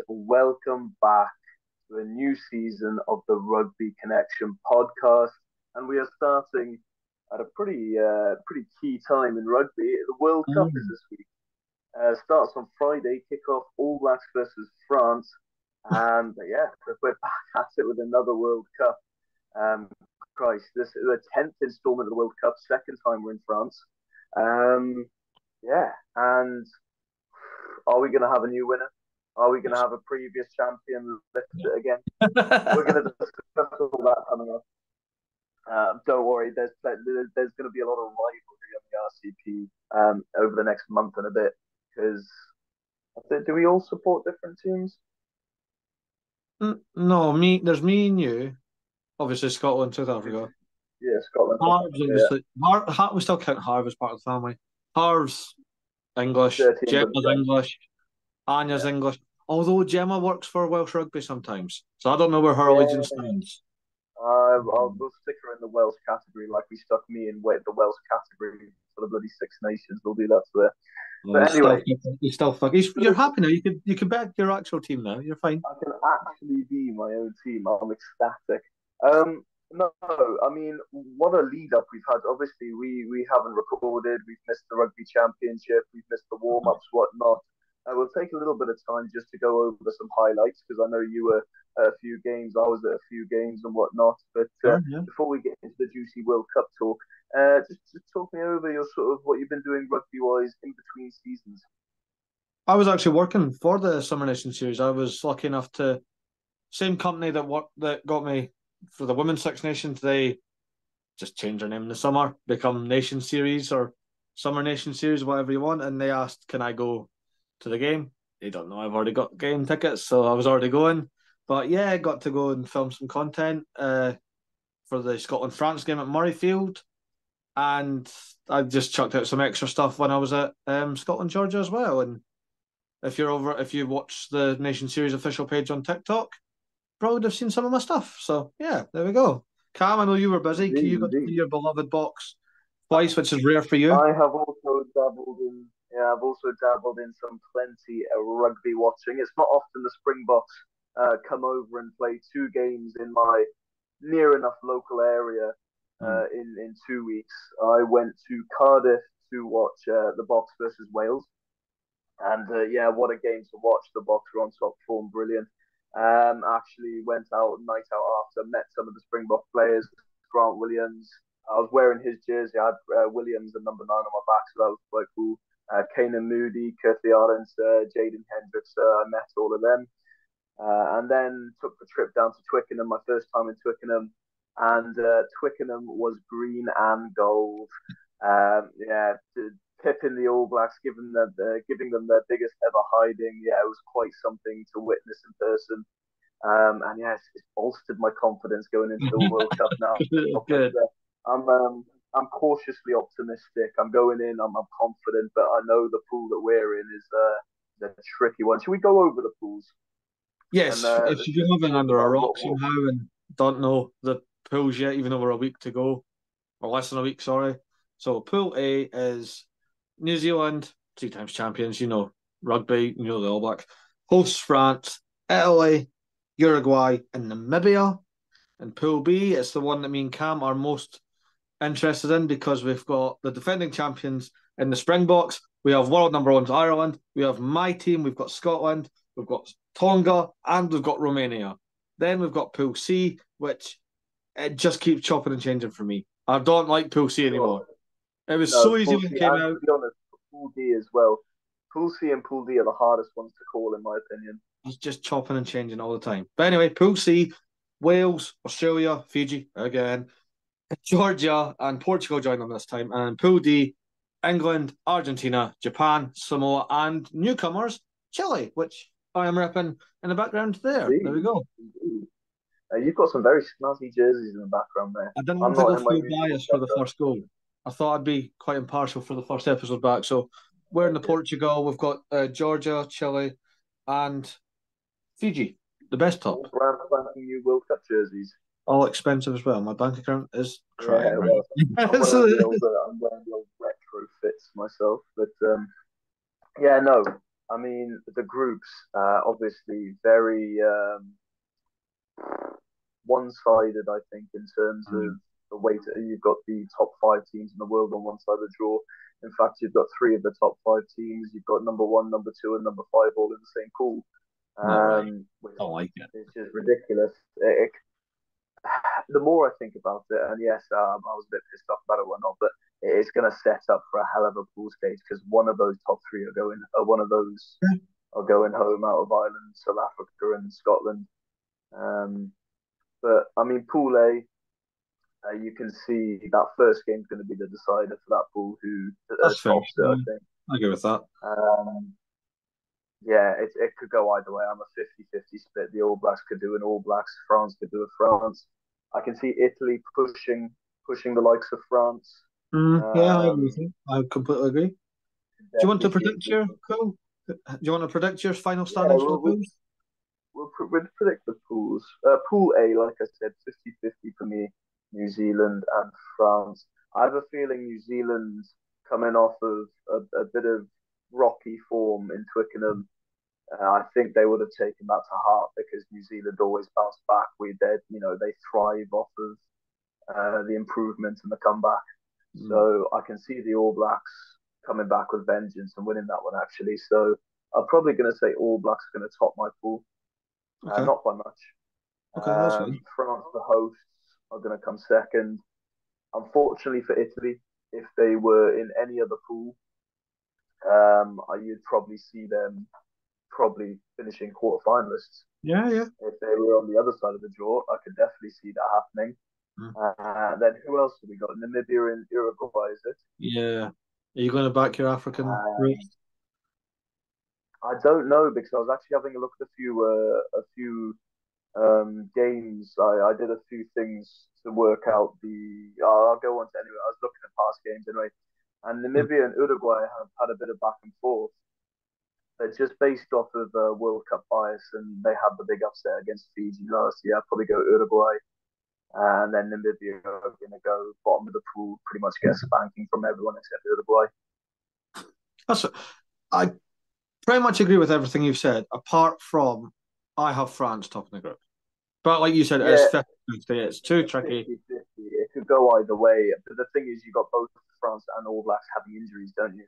Welcome back to a new season of the Rugby Connection podcast, and we are starting at a pretty key time in rugby. The World Cup is this week. Starts on Friday. Kickoff All Blacks versus France, and we're back at it with another World Cup. Christ, this is the 10th installment of the World Cup. Second time we're in France. And are we going to have a new winner? Are we going to have a previous champion lift it again? We're going to discuss all that coming up. Don't worry, there's going to be a lot of rivalry on the RCP over the next month and a bit. Because do we all support different teams? No, there's me and you. Obviously, Scotland, South Africa. Yeah, Scotland. Harv's we still count Harv as part of the family. Harv's English, Jemma's English, Anja's English. Although Jemma works for Welsh Rugby sometimes, so I don't know where her allegiance stands. We'll stick her in the Welsh category, like we stuck me in the Welsh category for the bloody Six Nations. We'll do that to her. But anyway, you're happy now. You can back your actual team now. You're fine. I can actually be my own team. I'm ecstatic. No, I mean, what a lead up we've had. Obviously, we haven't recorded. We've missed the Rugby Championship. We've missed the warm ups, whatnot. We'll take a little bit of time just to go over some highlights because I know you were at a few games, I was at a few games and whatnot. But before we get into the juicy World Cup talk, just talk me over your sort of what you've been doing rugby-wise in between seasons. I was actually working for the Summer Nation Series. I was lucky enough to same company that got me for the Women's Six Nations. They just changed their name in the summer, become Nation Series or Summer Nation Series, whatever you want. And they asked, can I go to the game? They don't know I've already got game tickets, so I was already going. But yeah, I got to go and film some content for the Scotland-France game at Murrayfield. And I just chucked out some extra stuff when I was at Scotland-Georgia as well. And if you watch the Nation Series official page on TikTok, probably would have seen some of my stuff. So yeah, there we go. Cam, I know you were busy. You got to see your beloved box twice, which is rare for you. I have also dabbled in some plenty of rugby watching. It's not often the Springboks come over and play two games in my near enough local area in 2 weeks. I went to Cardiff to watch the Boks versus Wales. And what a game to watch. The Boks were on top form, brilliant. Actually went out night out after, met some of the Springbok players, Grant Williams. I was wearing his jersey. I had Williams and number 9 on my back, so that was quite cool. Kanan Moody, Kirthi Arends, Jaden Hendricks, I met all of them. And then took the trip down to Twickenham, my first time in Twickenham. And Twickenham was green and gold. Pipping the All Blacks, giving them their biggest ever hiding. Yeah, it was quite something to witness in person. It's bolstered my confidence going into the World Cup now. Good. I'm cautiously optimistic. I'm going in. I'm confident, but I know the pool that we're in is a tricky one. Should we go over the pools? Yes. If you're living under a rock somehow and don't know the pools yet, even though we're a week to go, or less than a week, sorry. So Pool A is New Zealand, 3 times champions, rugby, the All Blacks, hosts France, Italy, Uruguay, and Namibia. And Pool B is the one that me and Cam are most interested in because we've got the defending champions in the Springboks. We have world number 1 Ireland. We have my team. We've got Scotland. We've got Tonga, and we've got Romania. Then we've got Pool C, which it just keeps chopping and changing for me. I don't like Pool C anymore. It was so easy when it came out. To be honest, Pool D as well. Pool C and Pool D are the hardest ones to call, in my opinion. It's just chopping and changing all the time. But anyway, Pool C, Wales, Australia, Fiji, again, Georgia, and Portugal join them this time. And Pool D, England, Argentina, Japan, Samoa, and newcomers, Chile, which I am repping in the background there. There we go. You've got some very snazzy jerseys in the background there. I didn't I'm want to not go in my full usual bias for the setup. first goal. I thought I'd be quite impartial for the first episode back. So we're in the Okay. Portugal. We've got Georgia, Chile, and Fiji. The best top. All brand spanking new World Cup jerseys. All expensive as well. My bank account is crying Yeah, right well, now. I'm wearing the old retro fits myself, but yeah, no. I mean, the groups obviously very one-sided. I think in terms of the weight, you've got the top five teams in the world on one side of the draw. In fact, you've got three of the top five teams. You've got number one, number two, and number five all in the same pool, No way. which Don't like it. is just ridiculous. The more I think about it, and yes, I was a bit pissed off about it or not, but it's going to set up for a hell of a pool stage because one of those top three are going, one of those are going home out of Ireland, South Africa, and Scotland. Um, but I mean, Pool A, you can see that first game is going to be the decider for that pool who That's fair. tops it, I Yeah, think. I agree with that. Um, yeah, it could go either way. I'm a 50-50 split. The All Blacks could do an All Blacks. France could do a France. I can see Italy pushing the likes of France. Yeah, I agree with Um, you. I completely agree. Do you want to definitely see predict Italy. your pool? Do you want to predict your final Yeah, standings for the pools? we'll predict the pools. Pool A, like I said, 50-50 for me, New Zealand and France. I have a feeling New Zealand coming off of a bit of rocky form in Twickenham. I think they would have taken that to heart because New Zealand always bounce back. They thrive off of the improvement and the comeback. Mm. So I can see the All Blacks coming back with vengeance and winning that one actually. So I'm probably going to say All Blacks are going to top my pool, Okay. not by much. Okay, that's fine. France, the hosts, are going to come second. Unfortunately for Italy, if they were in any other pool, you'd probably see them probably finishing quarterfinalists. Yeah, yeah. If they were on the other side of the draw, I could definitely see that happening. Mm. Then who else have we got? Namibia and Uruguay, is it? Yeah. Are you going to back your African Um, roots? I don't know because I was actually having a look at a few games. I did a few things to work out the. I'll go on to anyway. I was looking at past games anyway, and Mm. Namibia and Uruguay have had a bit of back and forth. They're just based off of World Cup bias, and they had the big upset against Fiji last year. I'd probably go Uruguay, and then Namibia are going to go bottom of the pool, pretty much get a spanking from everyone except Uruguay. That's I pretty much agree with everything you've said, apart from I have France topping the group. But like you said, it's Yeah, 50-50. It's it's too a tricky. 50-50. It could go either way. But the thing is, you got both France and All Blacks having injuries, don't you?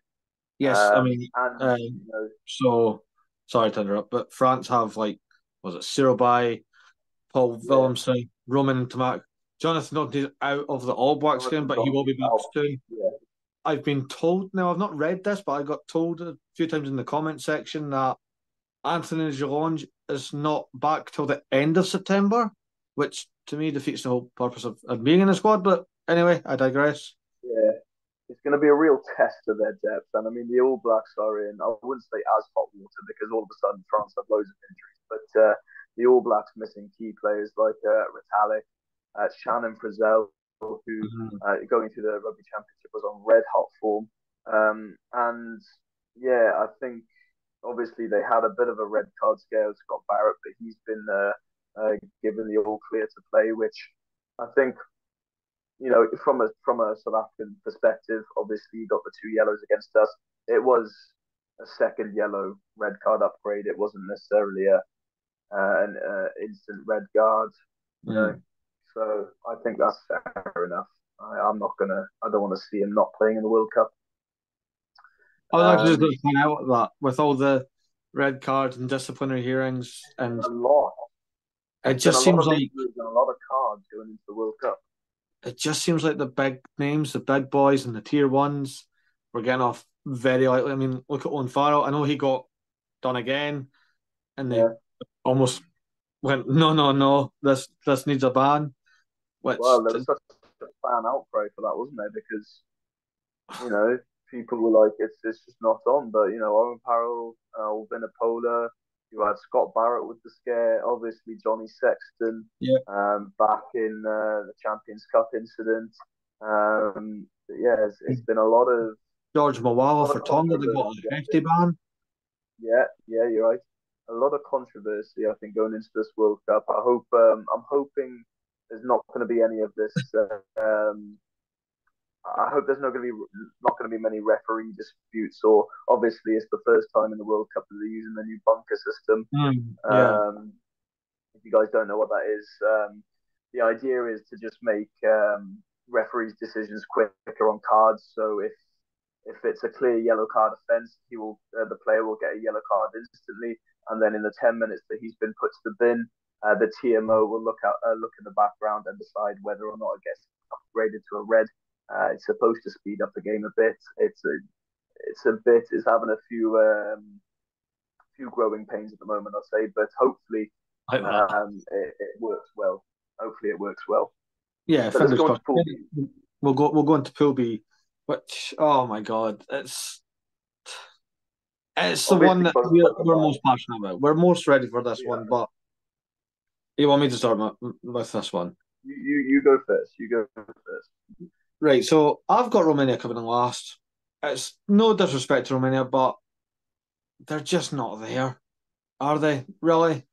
Yes, I mean, And you know, so sorry to interrupt, but France have like, was it Sirobai, Paul yeah, Willemse, Roman Tamak. Jonathan Norton's out of the All Blacks game, Jonathan but he will Doherty's be back out. soon. Yeah, I've been told, now I've not read this, but I got told a few times in the comment section that Anthony Gironde is not back till the end of September, which to me defeats the whole purpose of being in the squad. But anyway, I digress. yeah. It's going to be a real test of their depth. And I mean, the All Blacks are in, I wouldn't say as hot water because all of a sudden France have loads of injuries, but the All Blacks missing key players like Ritalik, Shannon Frizzell, who Mhm. going through the Rugby Championship was on red hot form. And yeah, I think obviously they had a bit of a red card scare with Scott Barrett, but he's been given the all clear to play, which I think from a South African perspective, obviously you got the two yellows against us. It was a second yellow red card upgrade. It wasn't necessarily an instant red card, you know. Mm. So I think that's fair enough. I'm not gonna. I don't want to see him not playing in the World Cup. I was actually just going Um, to point out that with all the red cards and disciplinary hearings, been and a lot. it There's been a just lot seems of like injuries and a lot of cards going into the World Cup. the big names, the big boys, and the tier ones were getting off very lightly. I mean, look at Owen Farrell. I know he got done again, and they Yeah. almost went, no, no, no, this needs a ban. Which Well, there was such a fan outcry for that, wasn't there? Because people were like, it's just not on. But Owen Farrell, Vinipola, You had Scott Barrett with the scare, obviously Johnny Sexton Yeah. back in the Champions Cup incident. Yeah, it's been George a Mawala lot for of Tonga, they got controversy. a I hefty think. ban. Yeah, yeah, you're right. A lot of controversy, I think, going into this World Cup. I'm hoping there's not going to be any of this. I hope there's not going to be many referee disputes. Or obviously, it's the first time in the World Cup that they're using the new bunker system. Yeah. Um, if you guys don't know what that is, the idea is to just make referees' decisions quicker on cards. So if it's a clear yellow card offence, the player will get a yellow card instantly, and then in the 10 minutes that he's been put to the bin, the TMO will look in the background and decide whether or not it gets upgraded to a red. It's supposed to speed up the game a bit. It's having a few growing pains at the moment, I'll say, but hopefully Like that. it works well. Hopefully it works well. Yeah, So let's fingers go on to crossed. Pool B. We'll go into Pool B, which, oh my God, it's the one Obviously, that both we're qualified. most passionate about. We're most ready for this one, Yeah, but you want me to start with this one? you go first. You go first. Right, so I've got Romania coming in last. It's no disrespect to Romania, but they're just not there, are they? Really?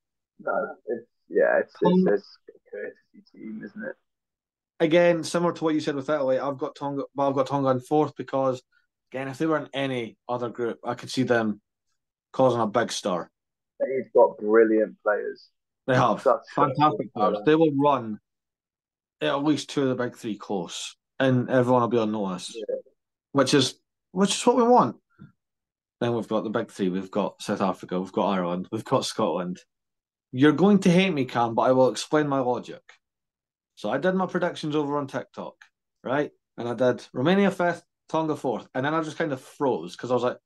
No, it's a courtesy team, isn't it? Again, similar to what you said with Italy, I've got Tonga, but I've got Tonga in fourth because, again, if they were in any other group, I could see them causing a big stir. They've got brilliant players. They have Such good fantastic players. talent. They will run at least two of the big three close, and everyone will be on notice, Yeah. which is what we want. Then we've got the big three. We've got South Africa. We've got Ireland. We've got Scotland. You're going to hate me, Cam, but I will explain my logic. So I did my predictions over on TikTok, right? And I did Romania fifth, Tonga fourth, and then I just kind of froze because I was like,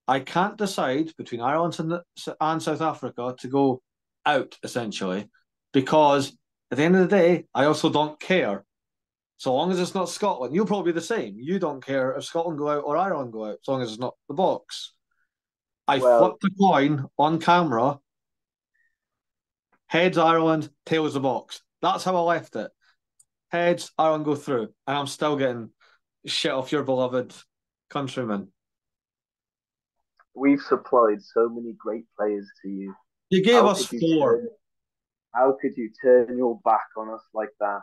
I can't decide between Ireland and South Africa to go out essentially, because at the end of the day, I also don't care. So long as it's not Scotland, you'll probably be the same. You don't care if Scotland go out or Ireland go out, as long as it's not the box. I Well, flipped the coin on camera, heads Ireland, tails the box. That's how I left it. Heads, Ireland go through, and I'm still getting shit off your beloved countrymen. we've supplied so many great players to you. You gave How us could you four turn? How could you turn your back on us like that?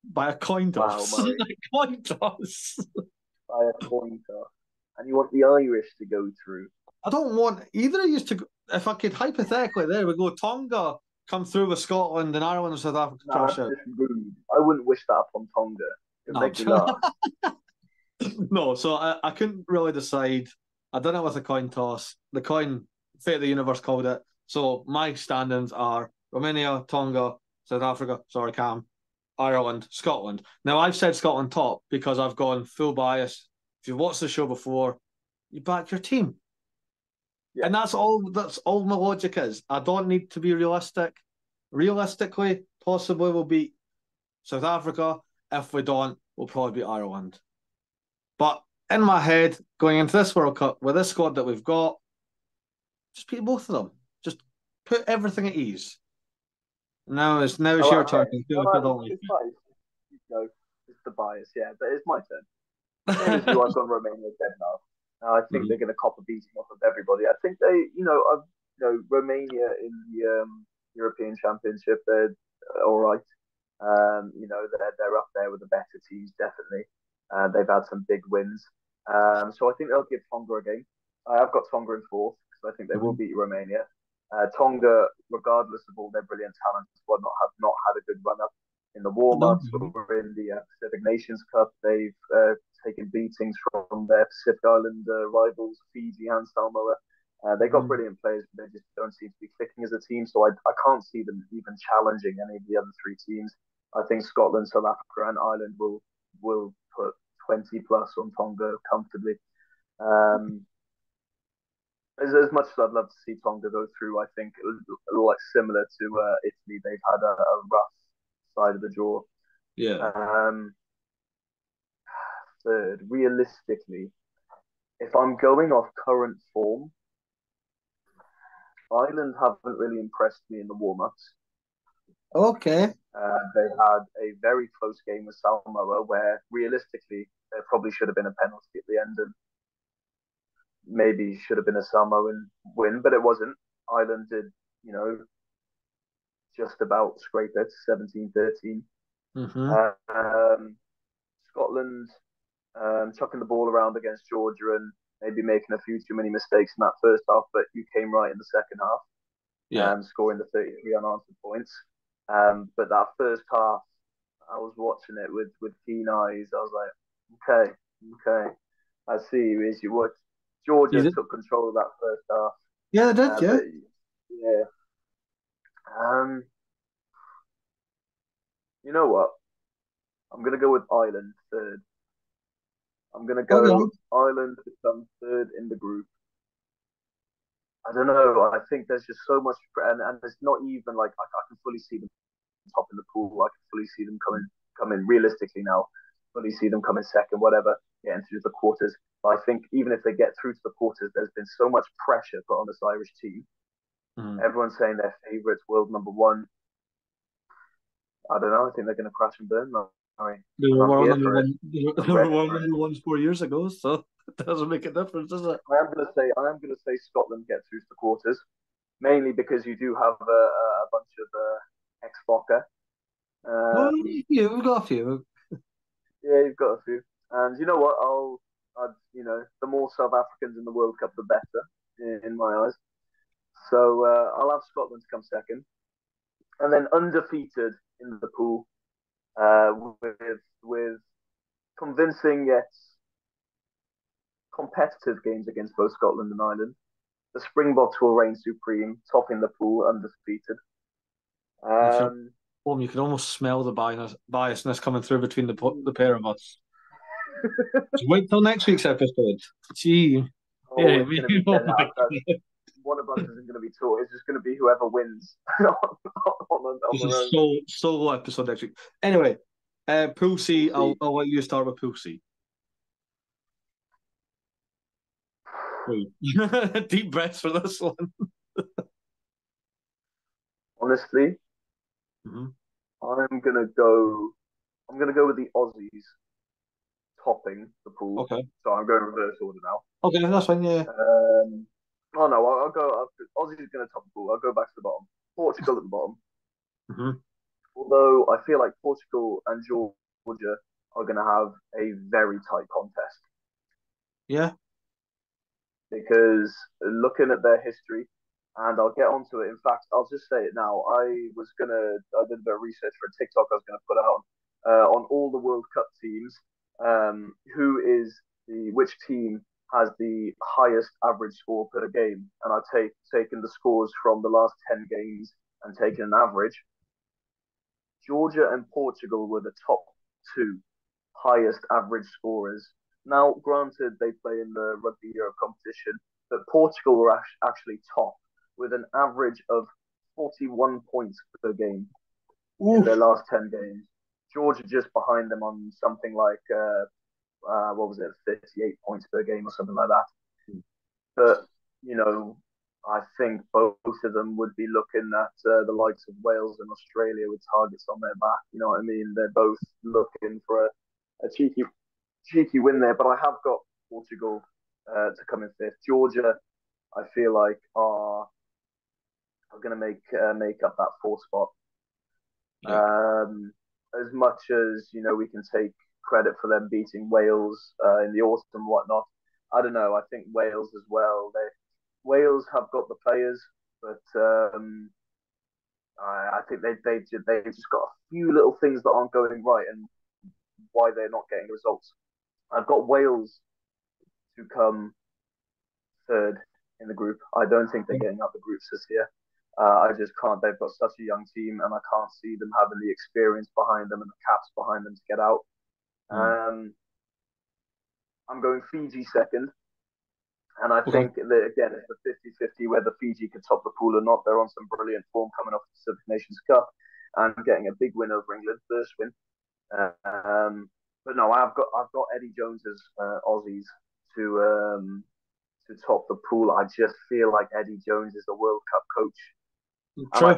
by a coin Wow, toss. Murray, A coin toss. by a coin toss, and you want the Irish to go through. I don't want either of you to. If I could hypothetically, there we go. Tonga come through with Scotland and Ireland and South Africa No, crash that's out. just rude. I wouldn't wish that upon Tonga. It would No, make me laugh. no. So I couldn't really decide. I done it with a coin toss. The coin, fate of the universe called it. So my standings are Romania, Tonga, South Africa. Sorry, Cam. Ireland, Scotland. Now I've said Scotland top because I've gone full bias. If you've watched the show before, you back your team. Yeah. And that's all my logic is. I don't need to be realistic. Realistically, possibly we'll beat South Africa. If we don't, we'll probably beat Ireland. But in my head, going into this World Cup with this squad that we've got, just beat both of them. Just put everything at ease. Now it's your turn to do No, if I don't like it's fine. It's the bias, yeah. But it's my turn. Same as you, it. I've gone Romania dead now. I think they're Mhm. going to cop a beating off of everybody. I think Romania in the European Championship, they're all right. They're up there with the better teams, definitely. They've had some big wins. So I think they'll give Tonga a game. I've got Tonga in fourth because I think they will Mhm. beat Romania. Tonga, regardless of all their brilliant talent, have not had a good run up in the warm No. ups or in the Pacific Nations Cup. They've taken beatings from their Pacific Island rivals, Fiji and Samoa. They got Mhm. brilliant players, but they just don't seem to be clicking as a team. So I can't see them even challenging any of the other three teams. I think Scotland, South Africa, and Ireland will put 20 plus on Tonga comfortably. Um, as much as I'd love to see Tonga go through, I think it was like similar to Italy. They've had a rough side of the draw. Yeah. Um, Third, realistically, if I'm going off current form, Ireland haven't really impressed me in the warm-ups. Okay. They had a very close game with Samoa where realistically there probably should have been a penalty at the end and maybe should have been a Samoan win, but it wasn't. Ireland did, you know, just about scrape it, 17-13. Mm-hmm. Scotland chucking the ball around against Georgia and maybe making a few too many mistakes in that first half, but you came right in the second half, Yeah. scoring the 33 unanswered points. But that first half, I was watching it with keen eyes. I was like, okay, I see you as you would. You Georgia did? took control of that first half, Yeah, they did. Yeah. but yeah, um, you know what? I'm gonna go with Ireland third. I'm gonna Okay. go Ireland to come third in the group. I don't know. I think there's just so much, and there's not even like I can fully see them top in the pool. I can fully see them coming realistically now. Fully see them coming second, whatever, getting through the quarters. But I think even if they get through to the quarters, there's been so much pressure put on this Irish team. Mm. Everyone's saying they're favourites, world number one. I don't know. I think they're going to crash and burn. They And were I'm world here number for it. one. I'm They were ready world for it. number ones 4 years ago, so it doesn't make a difference, does it? I am going to say Scotland get through to the quarters, mainly because you do have a bunch of ex-Fokker. Well, Um, yeah, we've got a few. yeah, you've got a few. And you know what? The more South Africans in the World Cup, the better, in my eyes. So I'll have Scotland to come second, and then undefeated in the pool, with convincing yet competitive games against both Scotland and Ireland. The Springboks will reign supreme, topping the pool undefeated. You can, Um, you can almost smell the biasness coming through between the pair of us. Just wait till next week's episode. Gee, oh, yeah, it's going to be oh dead. my God. One of us isn't going to be taught. It's just going to be whoever wins on This their is own. solo episode next week. Anyway, Pool We'll C. see. I'll let you start with Pool C. Wait. Deep breaths for this one. Honestly, Mm-hmm. I'm gonna go. I'm gonna go with the Aussies topping the pool. Okay. So I'm going reverse order now. Okay, that's fine. Yeah. Um, oh no, I'll go. Aussie's gonna top the pool. I'll go back to the bottom. Portugal at the bottom. Mm-hmm. Although I feel like Portugal and Georgia are gonna have a very tight contest Yeah. because looking at their history, and I'll get onto it. In fact, I'll just say it now. I did a bit of research for a TikTok I was gonna put out on all the World Cup teams. Which team has the highest average score per game? And I've taken the scores from the last 10 games and taken an average. Georgia and Portugal were the top two highest average scorers. Now, granted, they play in the Rugby Europe competition, but Portugal were actually top with an average of 41 points per game in their Oof. last 10 games. Georgia just behind them on something like, what was it, 38 points per game or something like that. But, you know, I think both of them would be looking at the likes of Wales and Australia with targets on their back. You know what I mean? They're both looking for a cheeky win there. But I have got Portugal to come in fifth. Georgia, I feel like are going to make up that fourth spot. Yeah. Um, as much as we can take credit for them beating Wales in the autumn and whatnot. I don't know. I think Wales as well. Wales have got the players, but I think they just got a few little things that aren't going right and why they're not getting results. I've got Wales to come third in the group. I don't think they're getting out the groups this year. I just can't. They've got such a young team, and I can't see them having the experience behind them and the caps behind them to get out. Mm. I'm going Fiji second. And I Okay. think that, again, it's a 50-50 whether Fiji can top the pool or not. They're on some brilliant form coming off the Pacific Nations Cup and getting a big win over England, first win. But no, I've got Eddie Jones's Aussies to to top the pool. I just feel like Eddie Jones is a World Cup coach, and True, yeah.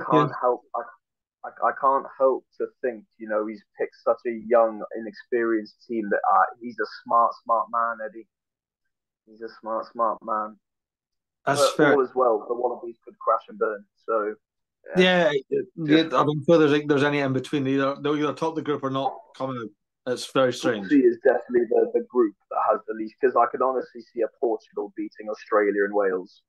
I can't help to think, he's picked such a young, inexperienced team that he's a smart man, Eddie. He's a smart man. That's But fair. all as well, the Wallabies could crash and burn. So Yeah, just I don't feel there's any in between. They'll either top the group or not coming out. It's very Pool strange. C is definitely the group that has the least, because I could honestly see a Portugal beating Australia and Wales.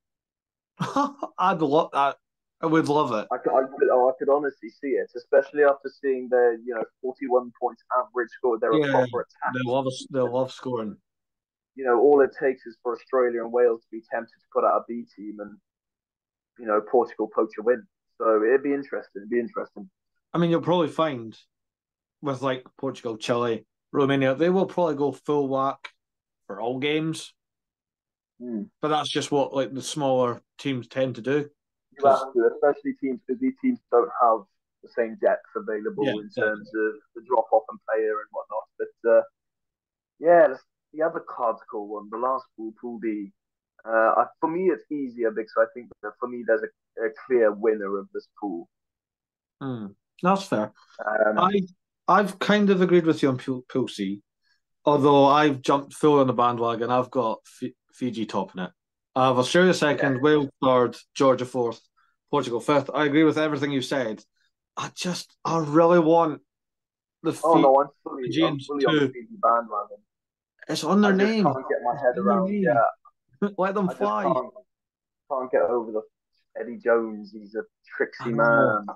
I'd love that. I would love it. I could honestly see it, especially after seeing their 41 points average score. They're a Yeah, proper attack. they love scoring. All it takes is for Australia and Wales to be tempted to put out a B team, and Portugal poach a win. So it'd be interesting. It'd be interesting. I mean, you'll probably find with like Portugal, Chile, Romania, they will probably go full whack for all games. But that's just what like the smaller teams tend to do. You have to, especially teams, because these teams don't have the same depth available in terms of the drop off and player and whatnot. But yeah, the other card's cool one, the last pool D. For me, it's easier because I think that for me, there's a clear winner of this pool. That's fair. I've kind of agreed with you on pool C, although I've jumped full on the bandwagon. I've got Fiji topping it. I have Australia second, Wales third, Georgia fourth, Portugal fifth. I agree with everything you said. I really want the Oh no, I'm fully on the Fiji bandwagon. It's on their name. I can't get my head around. Yeah, let them fly. Can't get over the Eddie Jones. He's a tricksy man.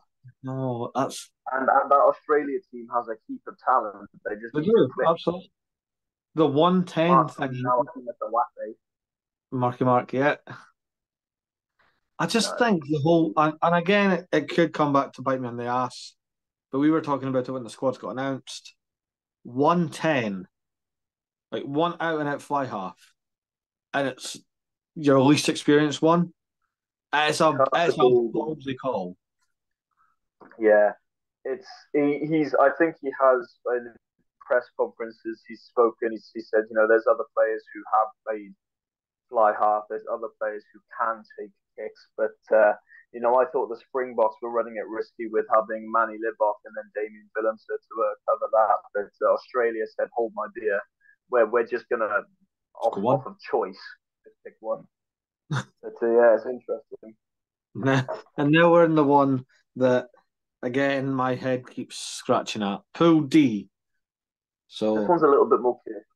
No, that's and that Australia team has a heap of talent. They do absolutely. The 110 thing. Now I think that's a wacky. Marky Mark, yeah. I just think the whole and again it could come back to bite me in the ass, but we were talking about it when the squads got announced. 110, like one out and out fly half, and it's your least experienced one. It's a ballsy call. Yeah, he's. I think he has in press conferences. He's spoken. He said, there's other players who have played fly half. There's other players who can take kicks, but I thought the Springboks were running it risky with having Manny Libbok and then Damien Willemse to cover that. But Australia said, "Hold my beer. We're just gonna off of choice just pick one." But yeah, it's interesting. And now we're in the one that, again, my head keeps scratching at. Pool D. So this one's a little bit more clear.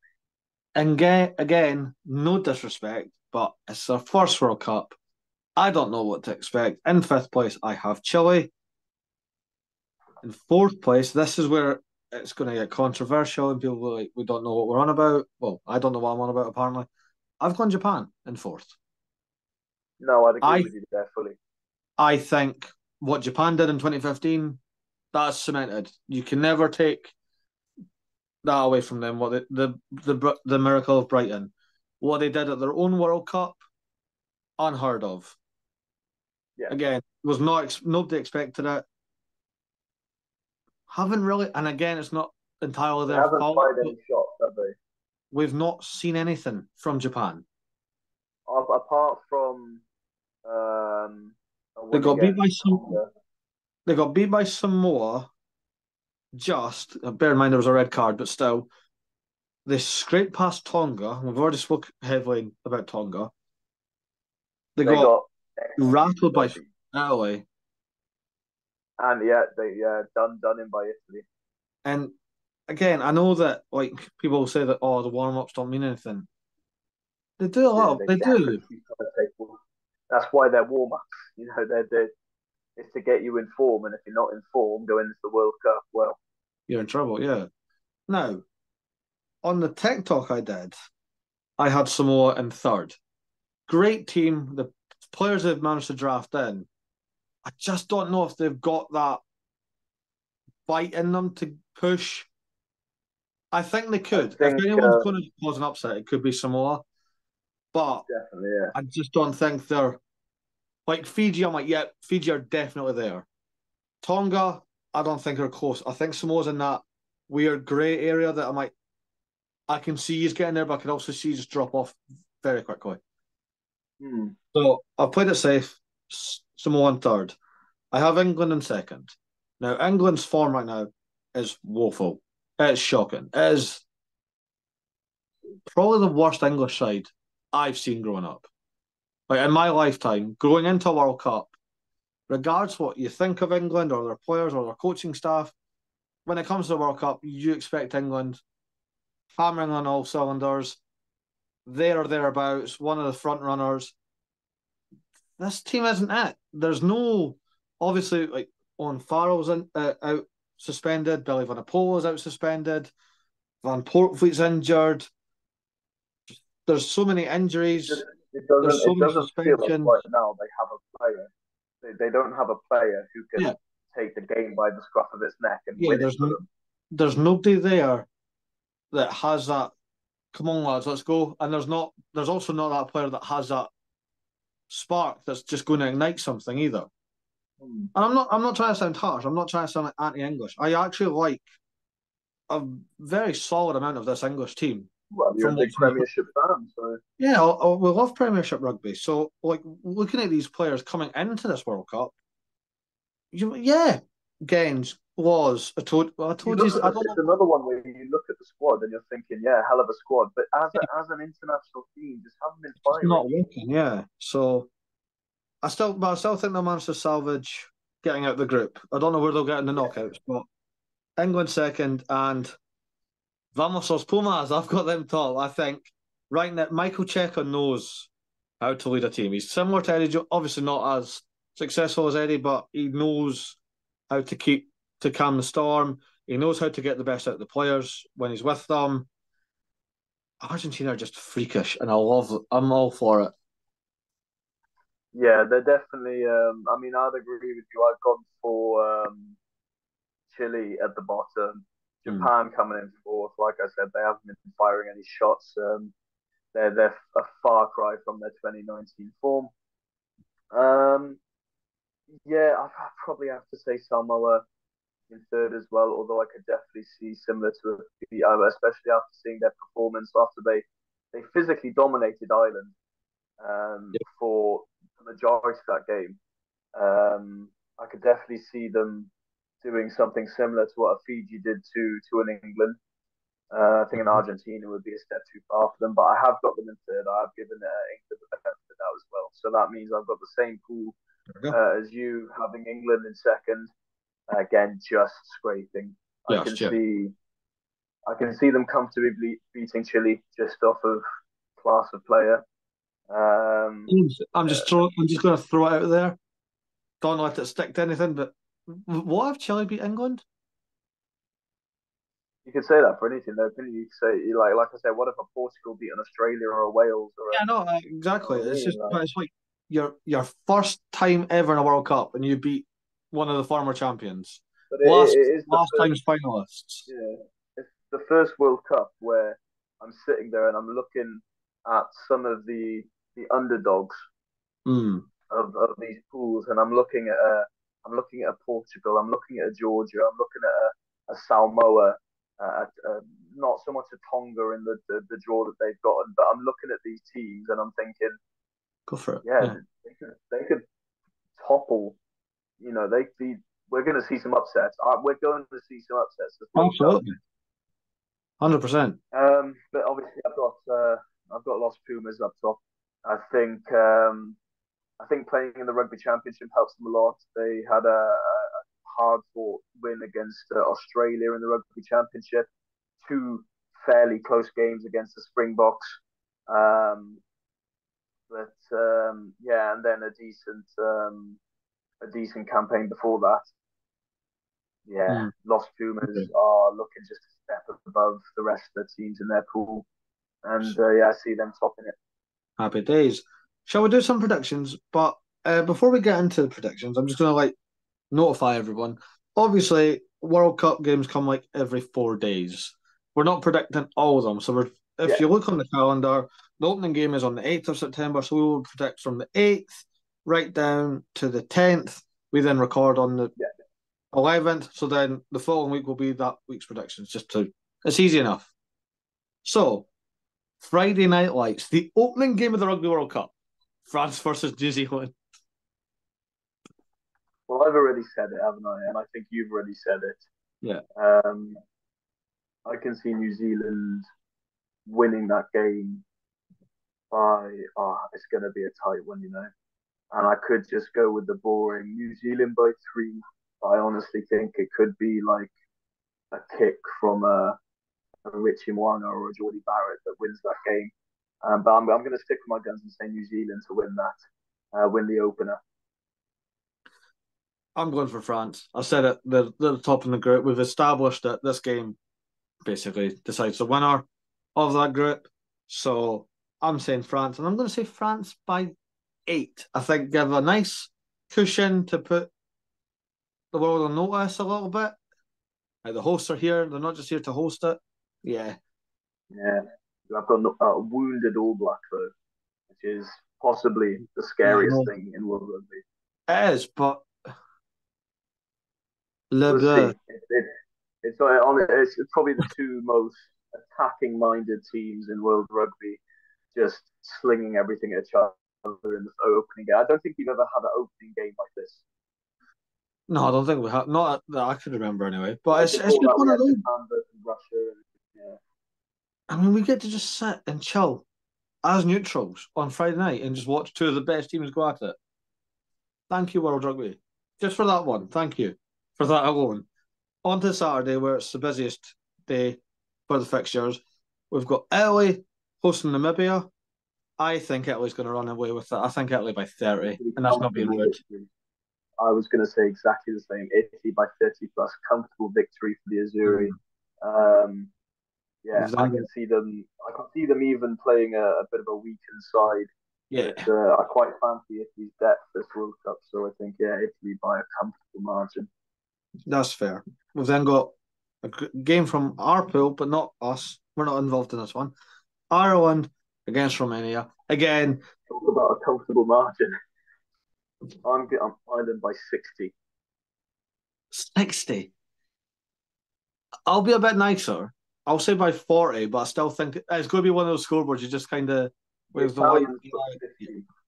And again, no disrespect, but it's their first World Cup. I don't know what to expect. In fifth place, I have Chile. In fourth place, this is where it's going to get controversial and people are like, we don't know what we're on about. Well, I don't know what I'm on about, apparently. I've gone Japan in fourth. No, I'd agree with you there fully. I think what Japan did in 2015, that's cemented. You can never take that away from them. What the miracle of Brighton, what they did at their own World Cup, unheard of. Yeah. Again, was not nobody expected it. Haven't really, and again, it's not entirely their fault. They haven't fired any shots, have they? We've not seen anything from Japan. Apart from they got beat by Samoa. They got beat by Samoa. Just bear in mind there was a red card, but still, they scraped past Tonga. We've already spoke heavily about Tonga. They got rattled by Italy. And they done in by Italy. And again, I know that like people say that the warm-ups don't mean anything. They do a lot. They do. That's why they're warm-ups. It's to get you in form, and if you're not in form going into the World Cup, well, you're in trouble. Yeah. Now, on the TikTok I did, I had Samoa in third. Great team. The players they've managed to draft in. I just don't know if they've got that bite in them to push. I think they could. If anyone's going to cause an upset, it could be Samoa. But definitely, yeah. I just don't think they're like Fiji. I'm like, yeah, Fiji are definitely there. Tonga, I don't think are close. I think Samoa's in that weird grey area that I'm like, I can see he's getting there, but I can also see just drop off very quickly. Hmm. So I've played it safe. Samoa in third. I have England in second. Now, England's form right now is woeful. It's shocking. It is probably the worst English side I've seen growing up. Like in my lifetime, going into a World Cup, regardless what you think of England or their players or their coaching staff, when it comes to the World Cup, you expect England hammering on all cylinders, there or thereabouts, one of the front runners. This team isn't it. There's no, obviously, like Owen Farrell's out suspended, Billy Vunipola is out suspended, Van Portfleet's injured. There's so many It just injuries. it There's doesn't so it many doesn't feel like suspensions. right now they have a player. They don't have a player who Yeah, can take the game by the scruff of its neck and yeah. win it for them. There's nobody there that has that. Come on, lads, let's go. And there's not. There's also not that player that has that spark that's just going to ignite something either. Hmm. And I'm not trying to sound harsh. I'm not trying to sound like anti-English. I actually like a very solid amount of this English team Well, you're from a big watching the. Premiership fan, so Yeah, we love Premiership rugby. So, like, looking at these players coming into this World Cup, yeah, Gaines, Laws, I you told you, look at I this. don't It's know. another one where you look at the squad and you're thinking, yeah, hell of a squad. But as an international team, just haven't been It's firing. not working, yeah. So, I still think they'll manage to salvage getting out the group. I don't know where they'll get in the Yeah, knockouts, but England second and Vamos aos Pumas. I've got them top. I think right now, Michael Cheika knows how to lead a team. He's similar to Eddie, obviously not as successful as Eddie, but he knows how to calm the storm. He knows how to get the best out of the players when he's with them. Argentina are just freakish, and I'm all for it. yeah, they're definitely. I mean, I'd agree with you. I've gone for Chile at the bottom, Mm. Japan coming in fourth. Like I said, they haven't been firing any shots. They're a far cry from their 2019 form. Um, yeah, I probably have to say Samoa in third as well. Although I could definitely see similar to especially after seeing their performance after they physically dominated Ireland for the majority of that game. I could definitely see them doing something similar to what Fiji did to an England. I think an Argentina would be a step too far for them, but I have got them in third. I have given England the benefit of that as well. So that means I've got the same pool There we go. as you, having England in second. Again, just scraping. I Yes, can yeah. see I can see them comfortably beating Chile just off of class of player. Um, I'm just going to throw it out there. Don't let it stick to anything. But what if Chile beat England? you could say that for anything, though. Couldn't you? Say like I said, what if a Portugal beat an Australia or a Wales or a Yeah, no, you know exactly. what I It's mean? just, Like, but it's like your first time ever in a World Cup, and you beat one of the former champions, but last it is the last first. time's finalists. Yeah, it's the first World Cup where I'm sitting there and I'm looking at some of the underdogs Hmm. of these pools, and I'm looking at a Portugal, I'm looking at a Georgia, I'm looking at a Samoa, not so much a Tonga in the draw that they've gotten, but I'm looking at these teams and I'm thinking, Go for it. yeah, Yeah, they could topple. You know, we're going to see some upsets. We're going to see some upsets this World Cup. absolutely, 100%. But obviously, I've got Los Pumas up top. I think I think playing in the rugby championship helps them a lot. They had a hard fought win against Australia in the rugby championship. Two fairly close games against the Springboks. Um, but yeah, and then a decent campaign before that. Yeah, Hmm. Los Pumas Okay. are looking just a step above the rest of the teams in their pool, and yeah, I see them topping it. Happy days. Shall we do some predictions? But before we get into the predictions, I'm just going to like notify everyone. Obviously, World Cup games come like every 4 days. We're not predicting all of them. So if Yeah, you look on the calendar, the opening game is on the 8th of September. So we will predict from the 8th right down to the 10th. We then record on the yeah, 11th. So then the following week will be that week's predictions. It's easy enough. So Friday Night Lights, the opening game of the Rugby World Cup. France versus New Zealand. Well, I've already said it, haven't I? And I think you've already said it. Yeah. I can see New Zealand winning that game by, it's going to be a tight one, And I could just go with the boring New Zealand by 3. I honestly think it could be like a kick from a Richie Mwanga or a Geordie Barrett that wins that game. But I'm going to stick with my guns and say New Zealand to win that, win the opener. I'm going for France. I said it, they're the top in the group. We've established that this game basically decides the winner of that group. So I'm saying France, and I'm going to say France by 8. I think give a nice cushion to put the world on notice a little bit. Like the hosts are here; they're not just here to host it. Yeah, Yeah, I've got a wounded All Black though, which is possibly the scariest thing in world rugby. It is, but we'll see. It's probably the two most attacking-minded teams in world rugby, just slinging everything at each other in the opening game. I don't think you've ever had an opening game like this. No, I don't think we have. Not that I could remember anyway. But like it's just one of those. Russia and, yeah. I mean, we get to just sit and chill as neutrals on Friday night and just watch two of the best teams go at it. Thank you, World Rugby. Just for that one. Thank you for that alone. On to Saturday, where it's the busiest day for the fixtures. We've got Italy hosting Namibia. I think Italy's going to run away with it. I think Italy by 30, and that's not being rude. I was going to say exactly the same. Italy by 30 plus, comfortable victory for the Azzurri. Yeah, I can see them. I can see them even playing a bit of a weakened side. Yeah, but, I quite fancy Italy's depth this World Cup, so I think Italy by a comfortable margin. That's fair. We've then got a game from our pool, but not us. We're not involved in this one. Ireland against Romania. Again, talk about a comfortable margin. I'm Ireland by 60. 60. I'll be a bit nicer. I'll say by 40, but I still think it's going to be one of those scoreboards you just kind of with the white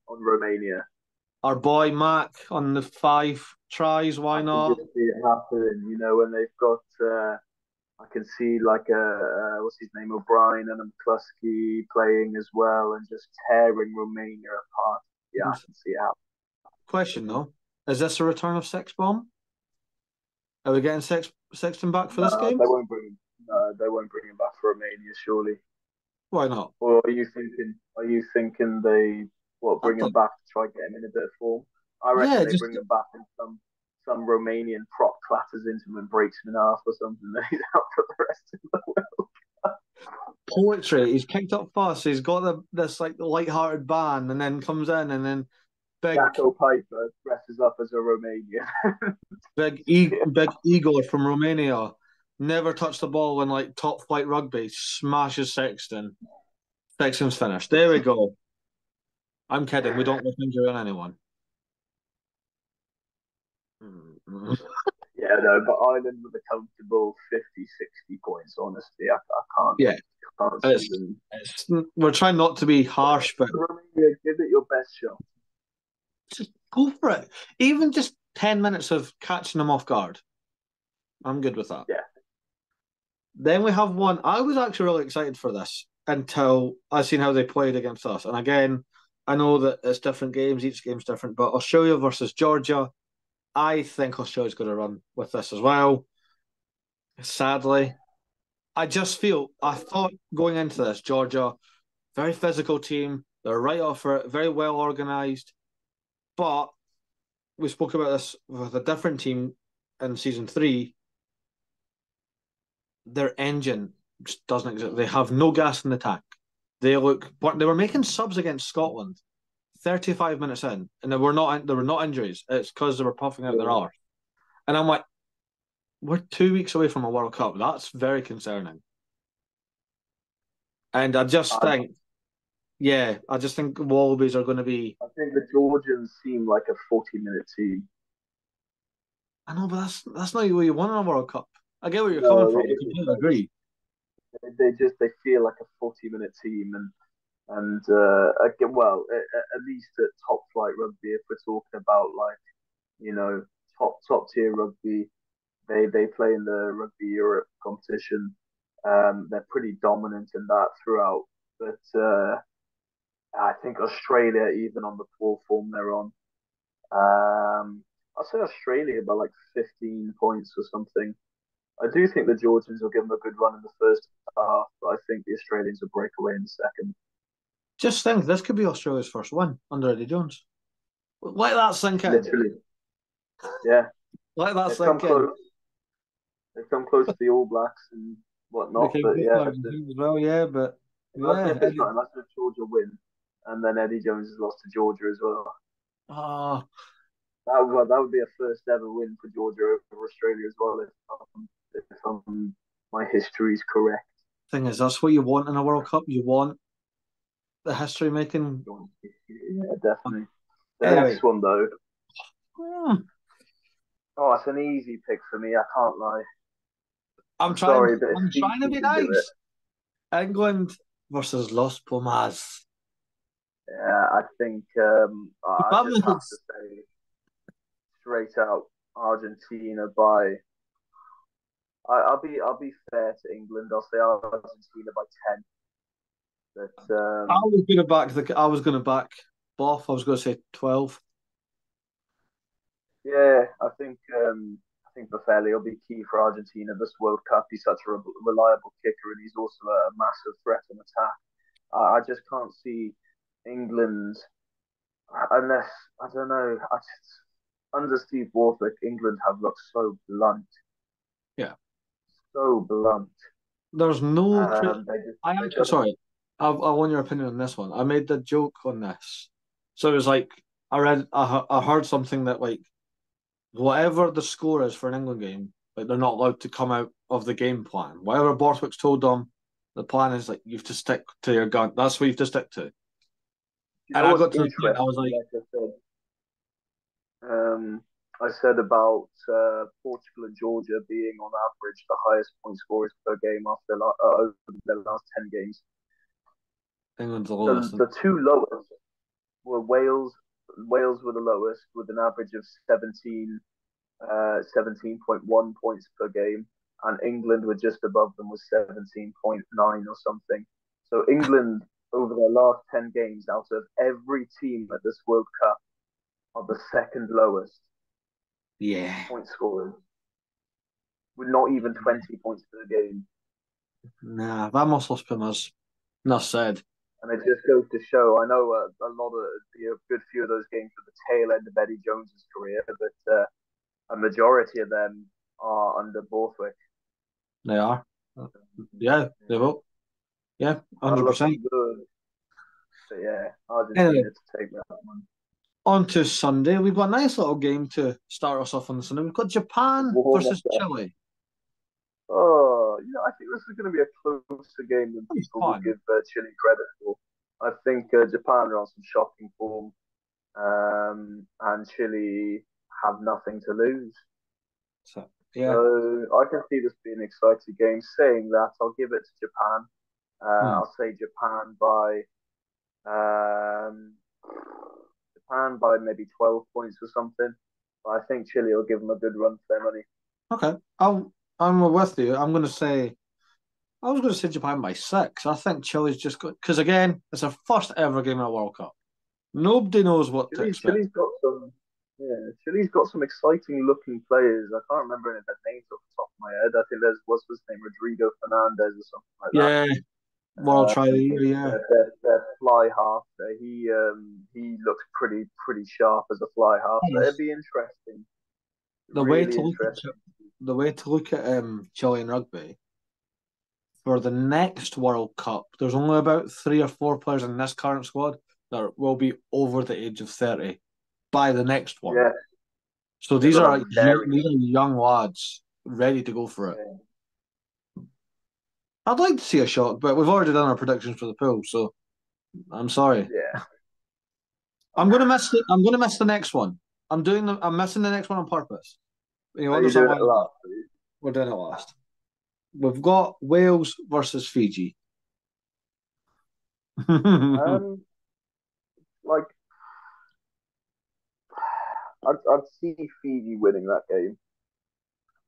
on Romania. Our boy Mac on the 5 tries. Why not? Just see it happen, when they've got. I can see like what's his name, O'Brien and McCluskey playing as well, and just tearing Romania apart. Yeah, I can see it happen. Question though, is this a return of Six Bomb? Are we getting Sexton back for this game? They won't bring him back for Romania, surely. Why not? Or are you thinking they bring him back to try to get him in a bit of form? I reckon they bring him back and some Romanian prop clatters into him and breaks him in half or something. Then he's out for the rest of the World. Poetry. He's kicked up fast. He's got this like light-hearted band, and then comes in, and then Jacko Piper dresses up as a Romanian. big Igor from Romania never touched the ball in like top flight rugby. Smashes Sexton. Sexton's finished. There we go. I'm kidding. We don't look injury on anyone. Yeah, no, but Ireland with a comfortable 50, 60 points, honestly. I can't. Yeah. We're trying not to be harsh, but Romania, give it your best shot. Just go for it. Even just 10 minutes of catching them off guard. I'm good with that. Yeah. Then we have one. I was actually really excited for this until I seen how they played against us. And again, I know that it's different games. Each game's different. But Australia versus Georgia, I think Australia's going to run with this as well. Sadly, I thought going into this, Georgia, very physical team. They're right off for it, very well organised. But we spoke about this with a different team in season 3. Their engine just doesn't exist. They have no gas in the tank. They were making subs against Scotland 35 minutes in, and there were not injuries. It's because they were puffing out their arse. And I'm like, we're 2 weeks away from a World Cup. That's very concerning. And I just think the Wallabies are going to be. I think the Georgians seem like a 40-minute team. I know, but that's not what you want in a World Cup. I get where you're coming from. I completely agree. They feel like a 40-minute team, And again, well, at least at top flight rugby, if we're talking about like top tier rugby, they play in the Rugby Europe competition. They're pretty dominant in that throughout. But I think Australia, even on the poor form they're on, I'll say Australia by like 15 points or something. I do think the Georgians will give them a good run in the first half, but I think the Australians will break away in the second. Just think, this could be Australia's first win under Eddie Jones. Let that sink in. Literally, yeah. Let that They've come sink in. close. They've come close to the All Blacks and They whatnot, can but beat yeah. Argentina as well, yeah, but Imagine yeah, if it's not. Imagine if Georgia win, and then Eddie Jones has lost to Georgia as well. oh, That would be a first ever win for Georgia over Australia as well, if my history is correct. thing is, that's what you want in a World Cup. You want the history making. Yeah, definitely. The Anyway, next one though, hmm, oh, it's an easy pick for me. I can't lie. I'm I'm trying. sorry, but if I'm trying to Fiji be can do it, nice. England versus Los Pumas. yeah, I think I That just have to makes say straight out Argentina by. I'll be fair to England. I'll say Argentina by 10. But I was going to back Boff. I was going to say 12. yeah, I think Buffelli will be key for Argentina this World Cup. He's such a reliable kicker, and he's also a massive threat in attack. I just can't see England unless I don't know. Under Steve Borthwick, England have looked so blunt, Yeah. so blunt. There's no. I They actually, got sorry, I want your opinion on this one. I made the joke on this. So it was like, I heard something that like, whatever the score is for an England game, like they're not allowed to come out of the game plan. Whatever Borthwick's told them, the plan is like, you have to stick to your gun. That's what you have to stick to. you And know I what's got to the point, I was interesting? like, Like I said about Portugal and Georgia being on average the highest point scorers per game over their last 10 games. England's the The lowest. the two lowest were Wales. Wales were the lowest with an average of 17.1 points per game, and England were just above them with 17.9 or something. So England over their last 10 games, out of every team at this World Cup, are the second lowest Yeah. point scorers, with not even 20 points per game. Nah, vamos Los Pumas. Enough said. And it just goes to show. I know a lot of a good few of those games were the tail end of Eddie Jones's career, but a majority of them are under Borthwick. They are. Yeah, they will. Yeah, Not 100%. looking good, but yeah, Anyway, Argentina to take that one. on to Sunday. We've got a nice little game to start us off on the Sunday. We've got Japan Warm up versus there. Chile. Oh, I think this is going to be a closer game than It's people will fun. give Chile credit for. I think Japan are on some shocking form, and Chile have nothing to lose. So, yeah. So I can see this being an exciting game. Saying that, I'll give it to Japan. I'll say um, Japan by maybe 12 points or something. But I think Chile will give them a good run for their money. Okay. I'm with you. I was going to say Japan by 6. I think Chile's just got, because again, it's their first ever game at a World Cup. Nobody knows what to expect. Chile's got some exciting looking players. I can't remember any of their names off the top of my head. I think there's what's his name, Rodrigo Fernandez or something like that. Yeah, World Try of the Year, yeah. Their fly half. He looks pretty sharp as a fly half. So it'd be interesting. The way Really to look at interesting. the way to look at Chilean rugby for the next World Cup, there's only about 3 or 4 players in this current squad that will be over the age of 30 by the next one. Yeah, So they've these got are a very these are young lads ready to go for it. yeah. I'd like to see a shot, but we've already done our predictions for the pool, so I'm sorry. Yeah. I'm gonna miss the next one. I'm missing the next one on purpose. You Are you understand doing why it last? we're doing it last. We've got Wales versus Fiji. Um, like I'd see Fiji winning that game,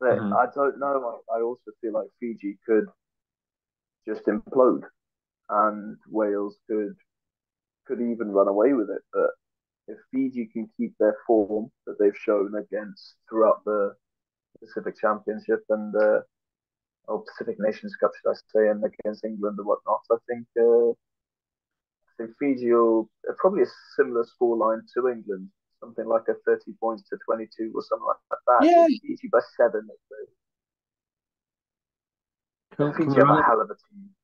but Mhm. I don't know. I also feel like Fiji could just implode, and Wales could even run away with it. But if Fiji can keep their form that they've shown against throughout the Pacific Championship and or Pacific Nations Cup, should I say, and against England and whatnot, I think Fiji will probably a similar scoreline to England, something like a 30 points to 22 or something like that. Yeah. Fiji by seven. Can Fiji we have run a it? hell of a team.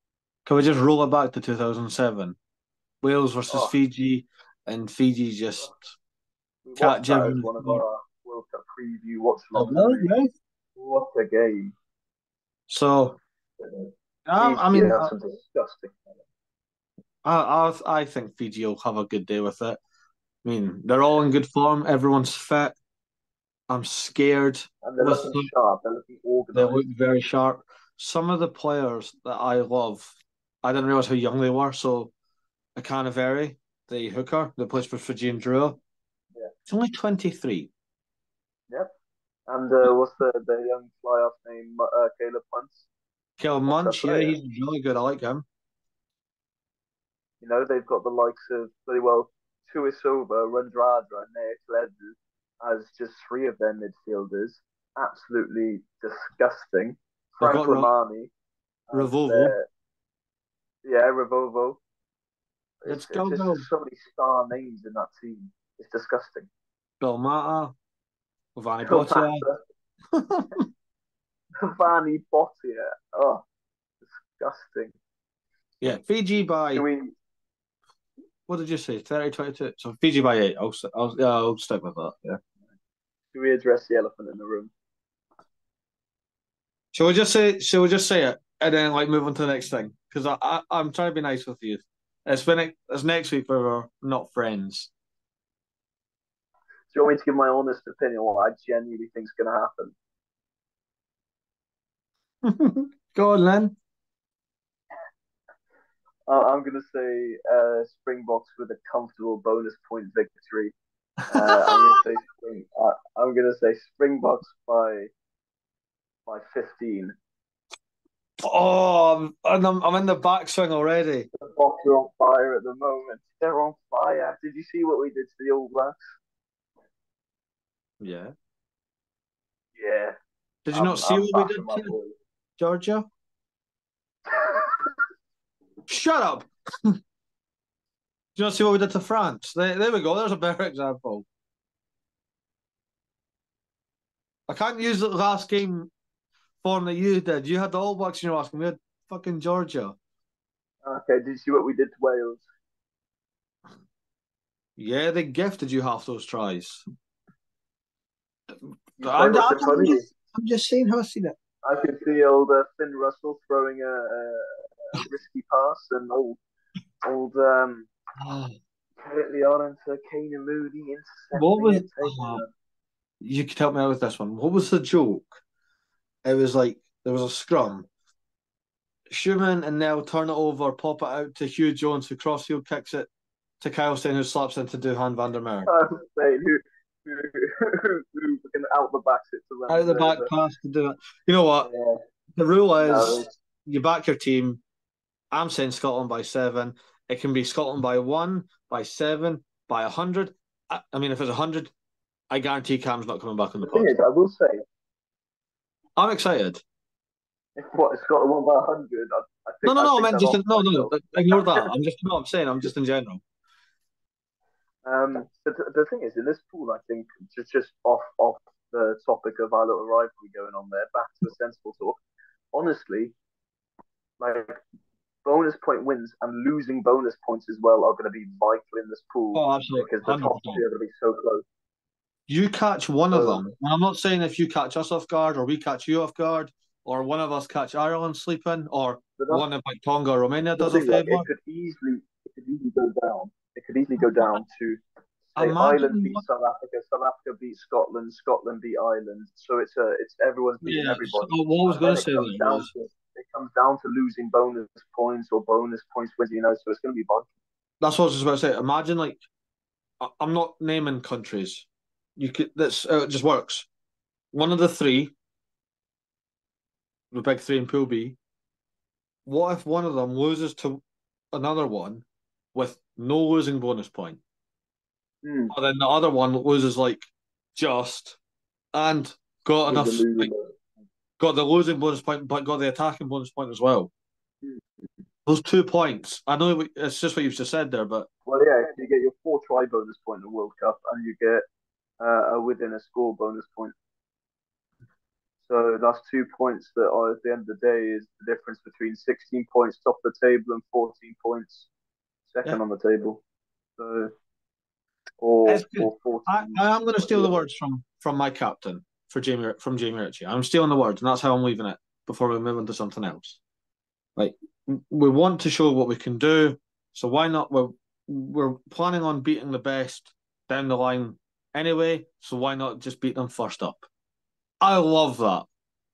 Can we just roll it back to 2007? Wales versus Oh, Fiji, and Fiji just we watched catch that as everyone. one of our World Cup preview watch-alongs, didn't Well, we? yeah. What a game! So, I Fiji mean, have some disgusting. I think Fiji will have a good day with it. I mean, they're all in good form. Everyone's fit. I'm scared And they're with looking them. sharp. They're looking They look organised. very sharp. Some of the players that I love, I didn't realize how young they were. So, Akanaveri, the hooker, that plays for Fiji and Drua, Yeah. he's only 23. Yep. And what's the young fly-off name? Caleb Hunt. Caleb What a Munch, yeah, player. he's really good. I like him. You know, they've got the likes of very well Tuisova, Randradra, and Neokledu as just three of their midfielders. Absolutely disgusting. They've Frank got Lamani as Ravovo. their Ravovo. Let's It's go, just go. so many star names in that team. It's disgusting. Bill Mata, Vani Phil Botia. Mata, Vanni Bottia. Oh, disgusting. Yeah, Fiji Should by, we what did you say? 30, 22. So Fiji by 8. I'll stick with that. Yeah. should we address the elephant in the room? Shall we just say it and then like move on to the next thing? Because I'm trying to be nice with you. It's next week where we're not friends. Do you want me to give my honest opinion on what I genuinely think is going to happen? Go on, then. I'm going to say Springboks with a comfortable bonus point victory. I'm going to say Springboks by 15. Oh, and I'm in the backswing already. The Boks are on fire at the moment. They're on fire. Did you see what we did to the All Blacks? Yeah. Yeah, Did you not I'm see I'm what we backing did my to boys. Georgia? Shut up. Did you not see what we did to France? There we go. There's a better example. I can't use the last game form that you did. You had the All Blacks in your last game. We had fucking Georgia. Okay, did you see what we did to Wales? Yeah, they gifted you half those tries. You say what's in front of you. I'm just saying how I seen it. I can see old Finn Russell throwing a risky pass and old Kurt Leon into Kane and Mooney What intercepting was? it, taking them. You could help me out with this one. What was the joke? It was like there was a scrum. Schumann and Nell turn it over, pop it out to Hugh Jones, who crossfield kicks it to Kyle Stein, who slaps into Duhan van der Meer. I was saying who can out the backs it to Out them. the back pass to do it. You know what? Yeah, The rule no, is you back your team. I'm saying Scotland by 7. It can be Scotland by 1, by 7, by 100. I mean, if it's 100, I guarantee Cam's not coming back on the the thing pod. is, I will say, I'm excited. if what Scotland won by 100, No. I I think meant I'm just off no, no. myself. Ignore that. I'm saying. I'm just in general. But the thing is, in this pool, I think just off the topic of our little rivalry going on there, back to a sensible talk. Honestly, like bonus point wins and losing bonus points as well are going to be vital in this pool Oh, absolutely, because the top 100%. three are going to be so close. You catch one of So them. And I'm not saying if you catch us off guard, or we catch you off guard, or one of us catch Ireland sleeping, or but one of like Tonga or Romania the does a thing. Like favour. it could easily go down. It could easily go down to say Ireland Imagine beat what. South Africa beat Scotland, Scotland beat Ireland. So it's everyone's beating Yeah. So everybody, what I was and going then to it say comes there down was to it comes down to losing bonus points or bonus points wins, so it's going to be fun. That's what I was just about to say. Imagine like I'm not naming countries. You could that's it just works. One of the three, the big three in Pool B. What if one of them loses to another one with no losing bonus point? Hmm. And then the other one loses like just and got With the enough losing like got the losing bonus point but got the attacking bonus point as well. Those 2 points. I know it's just what you've just said there, but Well, yeah, you get your 4 try bonus point in the World Cup, and you get a within a score bonus point. So that's 2 points that are at the end of the day is the difference between 16 points top of the table and 14 points yeah, second on the table. So or it's good. or I, 14. I am going to steal the Yeah. words from my captain from Jamie Ritchie. I'm stealing the words, and that's how I'm leaving it before we move on to something else. Like we want to show what we can do, so why not? We're planning on beating the best down the line anyway, so why not just beat them first up? I love that.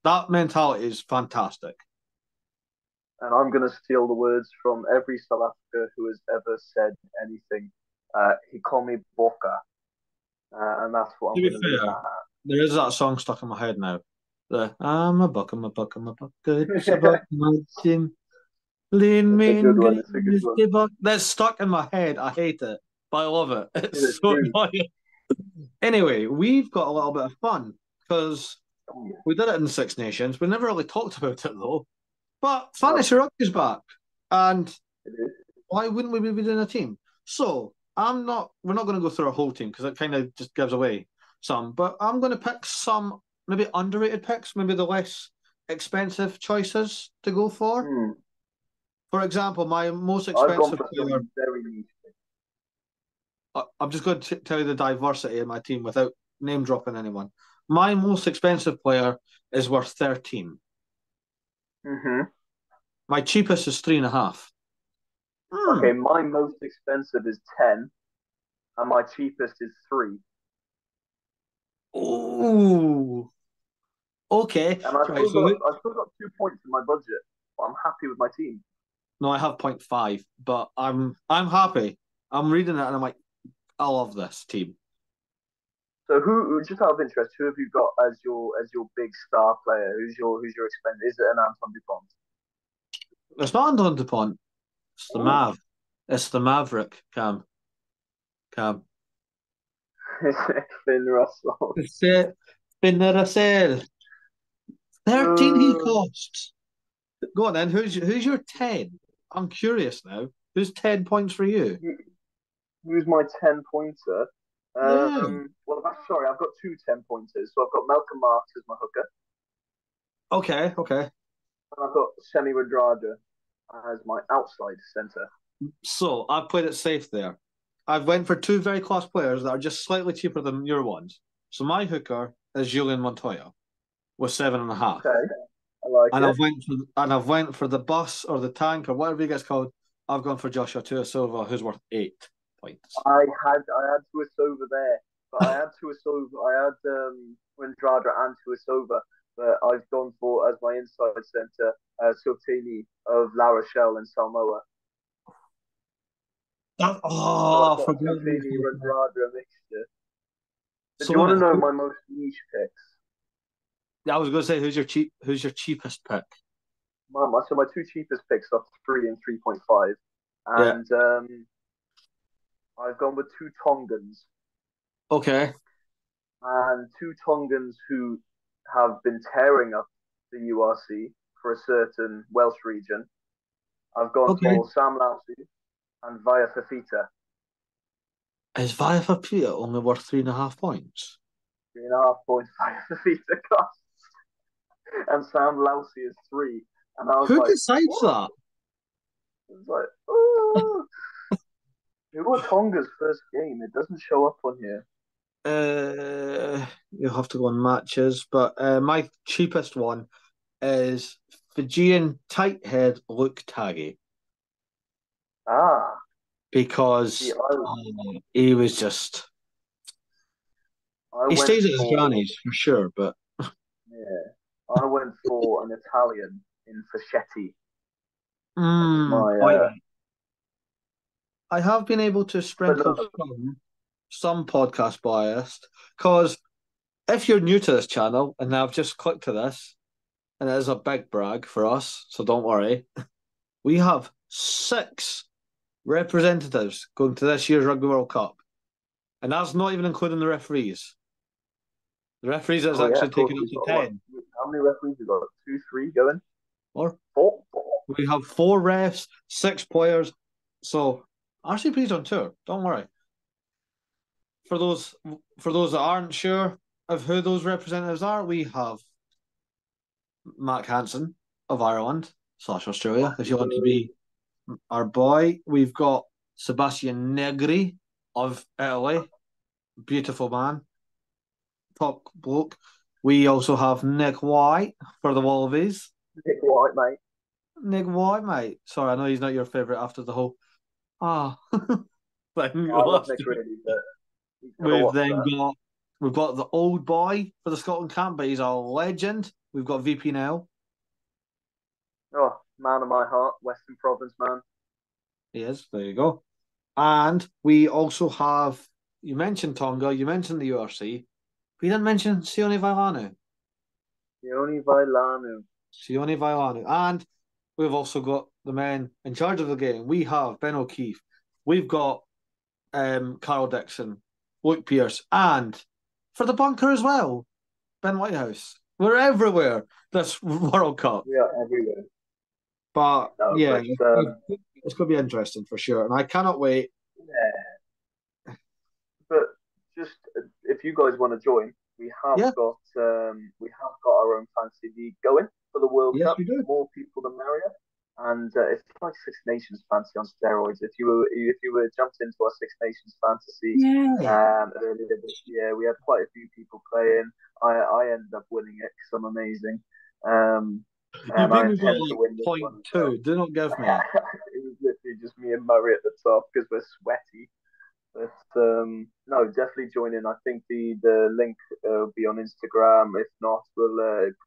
That mentality is fantastic. And I'm going to steal the words from every South Africa who has ever said anything. He called me Boca, and that's what To I'm be going to leave fair, that there is that song stuck in my head now. The I'm a buck, I'm a buck, I'm a buck. It's about my team. Lean It's a me good and one. green It's a good one. buck. That's stuck in my head. I hate it, but I love it. It's It's so true. annoying. Anyway, we've got a little bit of fun because Oh, yeah. we did it in the Six Nations. We never really talked about it though. But No, fantasy rugby's back, and it is. why wouldn't we be doing a team? So I'm not. We're not going to go through a whole team because it kind of just gives away some. But I'm going to pick some maybe underrated picks, maybe the less expensive choices to go for. Hmm. For example, my most I've gone expensive for player. some very niche. I'm just going to tell you the diversity in my team without name dropping anyone. My most expensive player is worth 13. Mm-hmm. My cheapest is 3.5. Okay, Hmm. my most expensive is 10, and my cheapest is 3. Ooh. Okay. And I've Right. still So got I've still got 2 points in my budget, but I'm happy with my team. no, I have point 0.5, but I'm happy. I'm reading it and I'm like, I love this team. So who, just out of interest, who have you got as your big star player? Who's your expensive? Is it an Anton Dupont? It's not Anton DuPont. It's the Oh, Mav. It's the Maverick, Cam. Cam. Finn Russell. It's it. Russell. 13 he Uh, costs. Go on then. Who's your 10? I'm curious now. Who's 10 points for you? who's my 10 pointer? Yeah. Well, sorry, I've got two 10 pointers. So I've got Malcolm Marks as my hooker, Okay, okay. and I've got Semi Radraja as my outside centre. So I've played it safe there. I've went for two very class players that are just slightly cheaper than your ones. So my hooker is Julian Montoya with 7.5. Okay, I like And it. I've went for the bus or the tank or whatever it gets called. I've gone for Joshua Tuasova, who's worth 8 points. I had Tuasova there, but I had Tuasova. I had Windrada and Tuasova, but I've gone for as my inside centre Sotini of La Rochelle and Samoa. So I've got a Forget me. Sotini Windrada mixture. But do So you wait a want to minute. know my most niche picks? I was going to say who's your cheapest pick? So my two cheapest picks are 3 and 3.5, Yeah. and I've gone with two Tongans Okay. and two Tongans who have been tearing up the URC for a certain Welsh region. I've gone Okay. for Sam Lousy and Via Fafita. Is Via only worth 3.5 points? 3.5 points Via Fafita costs. And Sam Lousy is 3. And I was Who like, decides what? that? I was like, oh. It was Tonga's first game. It doesn't show up on here. You'll have to go on matches, but my cheapest one is Fijian tight head Luke Taggy Ah, see, because he was just I he went stays at his for granny's for sure, but yeah, I went for an Italian, in Fascetti. That was Mm, my. oh yeah. I have been able to But sprinkle no, some podcast biased because if you're new to this channel and I've just clicked to this, and it is a big brag for us, so don't worry. We have 6 representatives going to this year's Rugby World Cup, and that's not even including the referees. The referees is oh yeah, actually of course taken up we've to got what? 10. How many referees we got? 2, 3 going? Or 4? we have 4 refs, 6 players. So RCP's on tour. Don't worry. For those that aren't sure of who those representatives are, we have Mac Hansen of Ireland / Australia, if you want to be our boy. We've got Sebastian Negri of Italy. Beautiful man. Top bloke. We also have Nick White for the Wallabies. Nick White, mate. Nick White, mate. Sorry, I know he's not your favourite after the whole thing Oh, I love last Nick year. really, but he's got to We've watch then that. got the old boy for the Scotland camp, but he's a legend. We've got VP now. Oh, man of my heart, Western Province man. He is. There you go. And we also have, you mentioned Tonga, you mentioned the URC. We didn't mention Sione Vailanu. Sione Vailanu. Sione Vailanu. And we've also got the men in charge of the game. We have Ben O'Keefe. We've got Carl Dixon, Luke Pearce, and for the bunker as well, Ben Whitehouse. We're everywhere this World Cup. We are everywhere. But No, yeah, but it's going to be interesting for sure. And I cannot wait. yeah. But just if you guys want to join, Yeah, we have got our own fantasy league going for the World yes, Cup. we do. More people the merrier, and it's like Six Nations fantasy on steroids. If you were jumped into our Six Nations fantasy Yeah. earlier this year, we had quite a few people playing. I ended up winning it because I'm amazing, You and beat I me by intend to like win this point one as well. two. Do not give me it. It was literally just me and Murray at the top because we're sweaty. But no, definitely join in. I think the link will be on Instagram. If not, we'll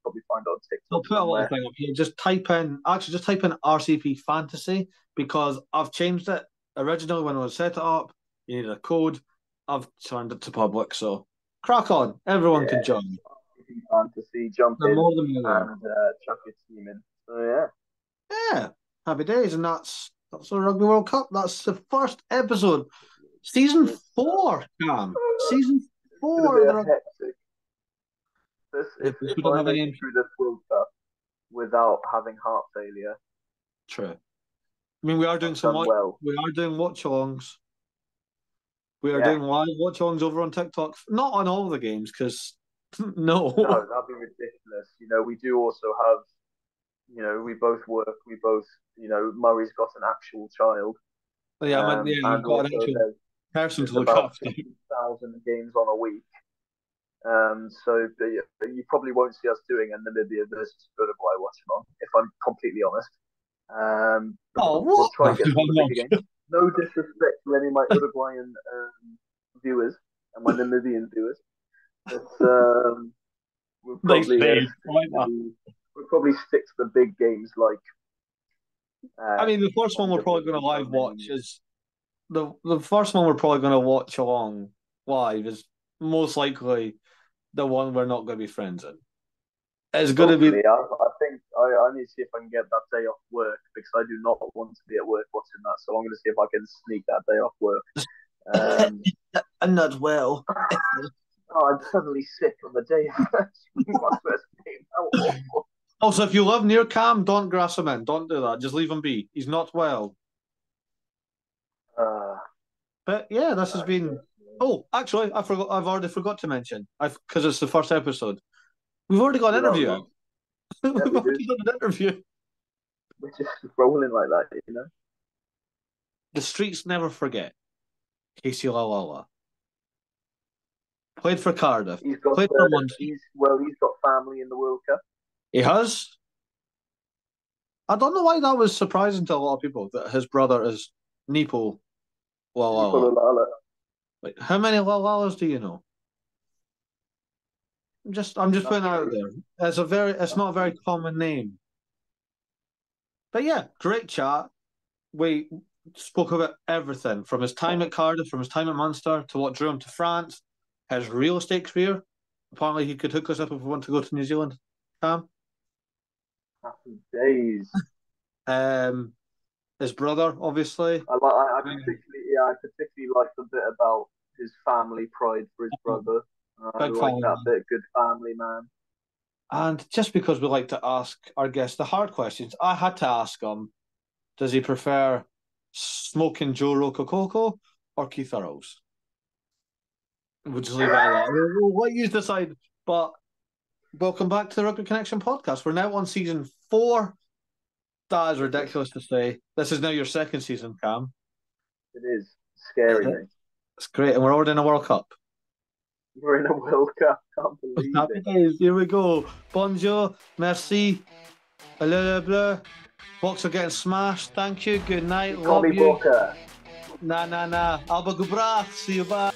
probably find it on I'll TikTok put a little somewhere. thing up here. Just type in RCP Fantasy because I've changed it. Originally, when I was set it up, you needed a code. I've turned it to public, so crack on. Everyone can Yeah, join. fantasy, jump The in more the merrier. and chuck your team in. So yeah, Yeah, happy days, and that's the Rugby World Cup. That's the first episode, season it's 4. Cam, season it's gonna 4 be of a the Rugby. hectic. This If if we don't I have make any it through this World Cup without having heart failure, true. I mean, we are doing I've done well. we are doing watch-alongs. We are Yeah, doing live watch-alongs over on TikTok. Not on all the games, because no, no. that'd be ridiculous. We do also have we both work, we both, Murray's got an actual child, Yeah, I mean, yeah, you've and got an also actual person to there's look about after. 60,000 games on a week. So you probably won't see us doing a Namibia versus Uruguay watching on, if I'm completely honest. Oh, But we'll what? try No, and get some of the I'm bigger games. No disrespect to any of my Uruguayan viewers and my Namibian viewers, but we'll nice probably save. I stick like to that. the big games like I mean, the first one we're Tonga probably going versus to live watch Romania. is the first one we're probably going to watch along live is most likely the one we're not going to be friends in. It's going to be. Hopefully, I think I need to see if I can get that day off work because I do not want to be at work watching that. So I'm going to see if I can sneak that day off work. Um, I'm not well. I'm suddenly sick on the day of my first game. How awful. Also, if you live near Cam, don't grass him in. Don't do that. Just leave him be. He's not well. Uh, But yeah, this has no, been. Oh, actually, I forgot. I've already forgot to mention. Because it's the first episode. We've already got an you're not interview. wrong. Yeah, We've we do. already done an interview. We're just rolling like that. The streets never forget. Casey Lalala played for Cardiff. He's got Played for Munster. he's got family in the World Cup. He has. I don't know why that was surprising to a lot of people that his brother is Nepo Lalala. Nicola. Like, how many Lalalas do you know? I'm just That's putting it out true. there. It's not a very common name. But yeah, great chat. We spoke about everything from his time at Cardiff, from his time at Munster, to what drew him to France, his real estate career. Apparently, he could hook us up if we want to go to New Zealand. Cam, Happy days. his brother, obviously. I particularly liked a bit about his family pride for his brother. I Big like fan. that bit. Good family man. And just because we like to ask our guests the hard questions, I had to ask him, does he prefer smoking Joe Rocococo or Keith Earls? We'll just leave it at that. We'll let you decide. But welcome back to the Rugby Connection podcast. We're now on season 4. That is ridiculous to say. This is now your second season, Cam. It is. Scary, mate. It's great. And we're already in a World Cup. We're in a World Cup. Can't believe Happy it. days. Here we go. Bonjour. Merci. Blah, blah, blah. Box are getting smashed. Thank you. Good night. Love you. Boca. Nah. Alba Gubra. See you back.